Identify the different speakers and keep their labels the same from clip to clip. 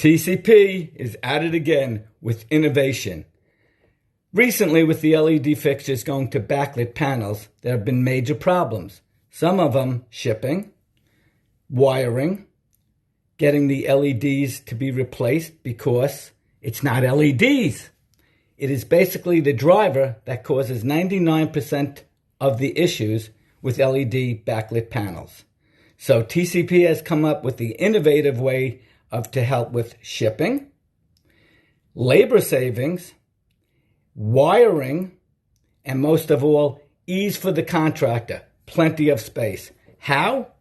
Speaker 1: TCP is at it again with innovation. Recently, with the LED fixtures going to backlit panels, there have been major problems. Some of them shipping, wiring, getting the LEDs to be replaced because it's not LEDs. It is basically the driver that causes 99% of the issues with LED backlit panels. So TCP has come up with the innovative way to help with shipping, labor savings, wiring, and most of all, ease for the contractor. Plenty of space. How?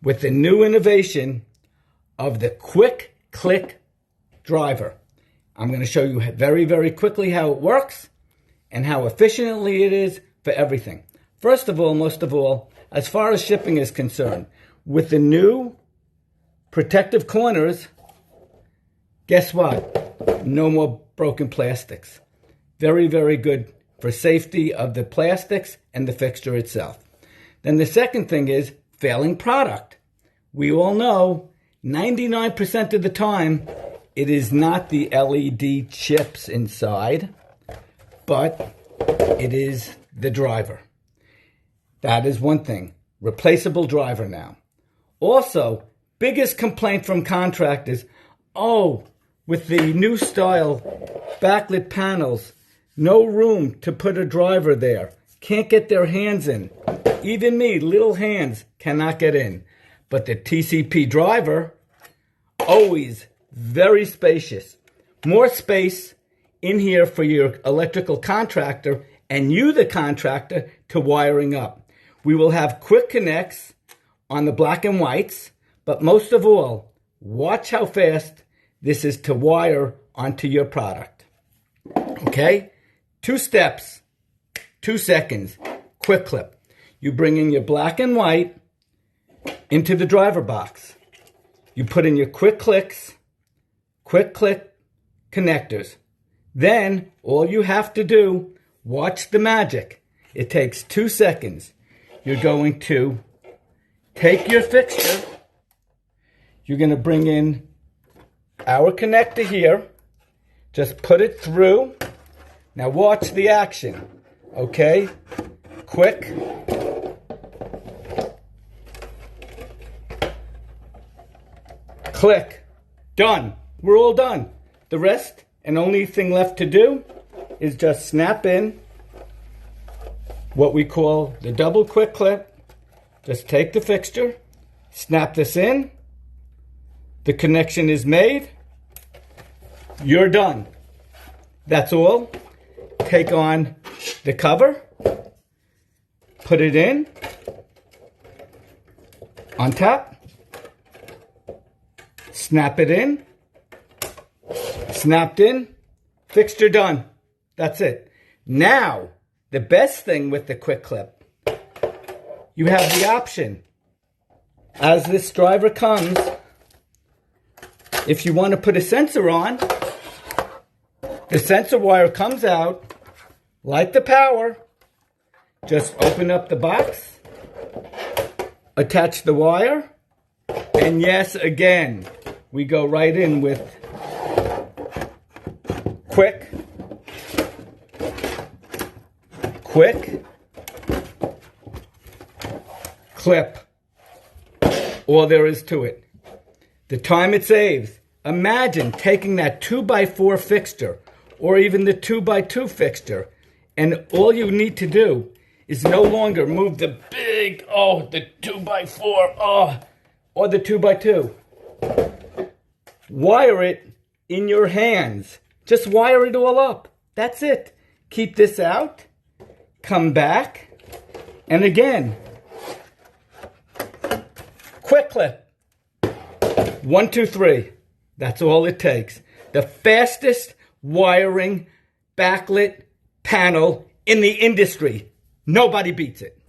Speaker 1: With the new innovation of the Quick Click driver. I'm going to show you very, very quickly how it works and how efficiently it is for everything. First of all, most of all, as far as shipping is concerned, with the new protective corners, guess what? No more broken plastics. Very, very good for safety of the plastics and the fixture itself. Then the second thing is failing product. We all know 99% of the time it is not the LED chips inside, but it is the driver. That is one thing. Replaceable driver now. Also, biggest complaint from contractors, with the new style backlit panels, no room to put a driver there. Can't get their hands in. Even me, little hands, cannot get in. But the TCP driver, always very spacious. More space in here for your electrical contractor and you, the contractor, to wiring up. We will have quick connects on the black and whites, but most of all, watch how fast this is to wire onto your product. Okay? 2 steps, 2 seconds, quick clip. You bring in your black and white into the driver box. You put in your quick click connectors. Then all you have to do, watch the magic. It takes 2 seconds. You're going to take your fixture. You're going to bring in our connector here. Just put it through. Now watch the action. Okay? Quick. Click. Done. We're all done. The rest and only thing left to do is just snap in what we call the double quick clip. Just take the fixture, snap this in, the connection is made, you're done. That's all. Take on the cover, put it in, on top, snap it in, snapped in, fixture done. That's it. Now, the best thing with the quick clip, you have the option, as this driver comes, if you want to put a sensor on, the sensor wire comes out, light the power, just open up the box, attach the wire, and yes, again, we go right in with quick, clip. All there is to it. The time it saves. Imagine taking that 2x4 fixture or even the 2x2 fixture, and all you need to do is no longer move the big, the 2x4, or the 2x2. Wire it in your hands. Just wire it all up. That's it. Keep this out. Come back. And again, quick clip. 1, 2, 3. That's all it takes. The fastest wiring backlit panel in the industry. Nobody beats it.